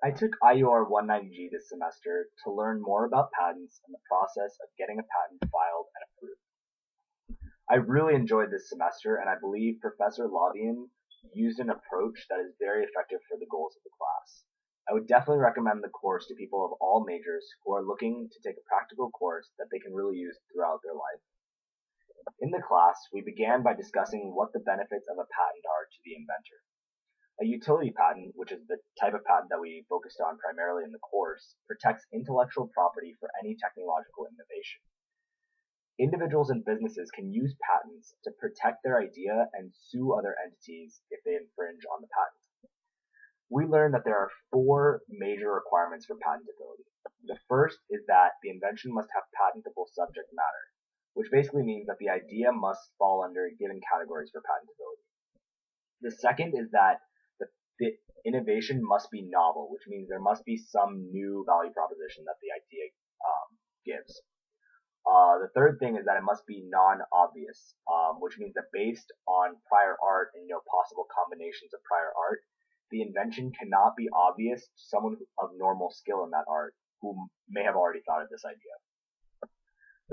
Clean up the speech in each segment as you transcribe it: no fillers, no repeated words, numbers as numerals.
I took IUR 190G this semester to learn more about patents and the process of getting a patent filed and approved. I really enjoyed this semester, and I believe Professor Lavian used an approach that is very effective for the goals of the class. I would definitely recommend the course to people of all majors who are looking to take a practical course that they can really use throughout their life. In the class, we began by discussing what the benefits of a patent are to the inventor. A utility patent, which is the type of patent that we focused on primarily in the course, protects intellectual property for any technological innovation. Individuals and businesses can use patents to protect their idea and sue other entities if they infringe on the patent. We learned that there are four major requirements for patentability. The first is that the invention must have patentable subject matter, which basically means that the idea must fall under given categories for patentability. The second is that the innovation must be novel, which means there must be some new value proposition that the idea gives. The third thing is that it must be non-obvious, which means that based on prior art and possible combinations of prior art, the invention cannot be obvious to someone of normal skill in that art who may have already thought of this idea.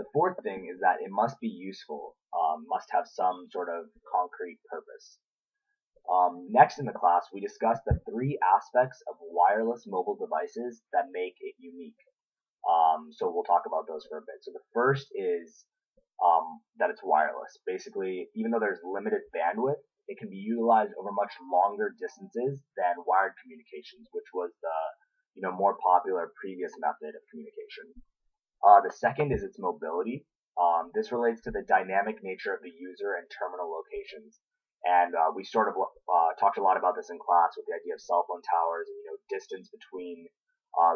The fourth thing is that it must be useful, must have some sort of concrete purpose. Next in the class, we discussed the three aspects of wireless mobile devices that make it unique. So we'll talk about those for a bit. So the first is that it's wireless. Basically, even though there's limited bandwidth, it can be utilized over much longer distances than wired communications, which was the more popular previous method of communication. The second is its mobility. This relates to the dynamic nature of the user and terminal locations. And we sort of talked a lot about this in class with the idea of cell phone towers and distance between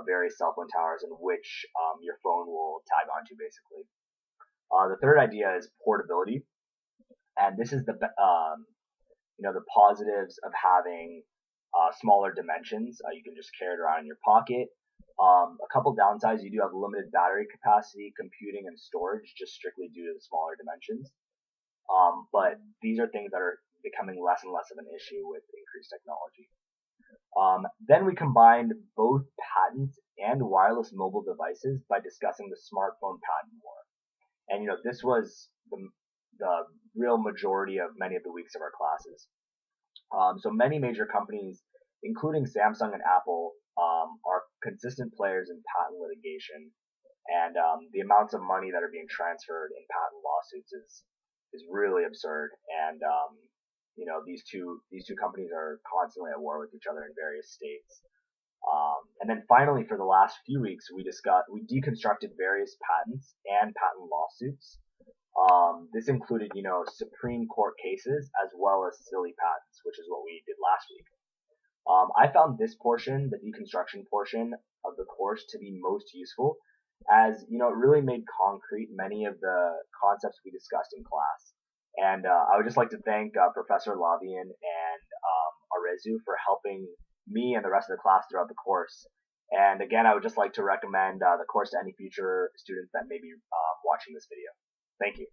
various cell phone towers and which your phone will tag onto, basically. The third idea is portability, and this is the positives of having smaller dimensions. You can just carry it around in your pocket. A couple downsides: you do have limited battery capacity, computing, and storage, just strictly due to the smaller dimensions. But these are things that are becoming less and less of an issue with increased technology. Then we combined both patents and wireless mobile devices by discussing the smartphone patent war. And this was the real majority of many of the weeks of our classes. So many major companies, including Samsung and Apple, are consistent players in patent litigation, and the amounts of money that are being transferred in patent lawsuits is really absurd. And these two companies are constantly at war with each other in various states. And then finally, for the last few weeks, we deconstructed various patents and patent lawsuits. This included, Supreme Court cases as well as silly patents, which is what we did last week. I found this portion, the deconstruction portion of the course, to be most useful, as it really made concrete many of the concepts we discussed in class. And I would just like to thank Professor Lavian and Arezu for helping me and the rest of the class throughout the course. And again, I would just like to recommend the course to any future students that may be watching this video. Thank you.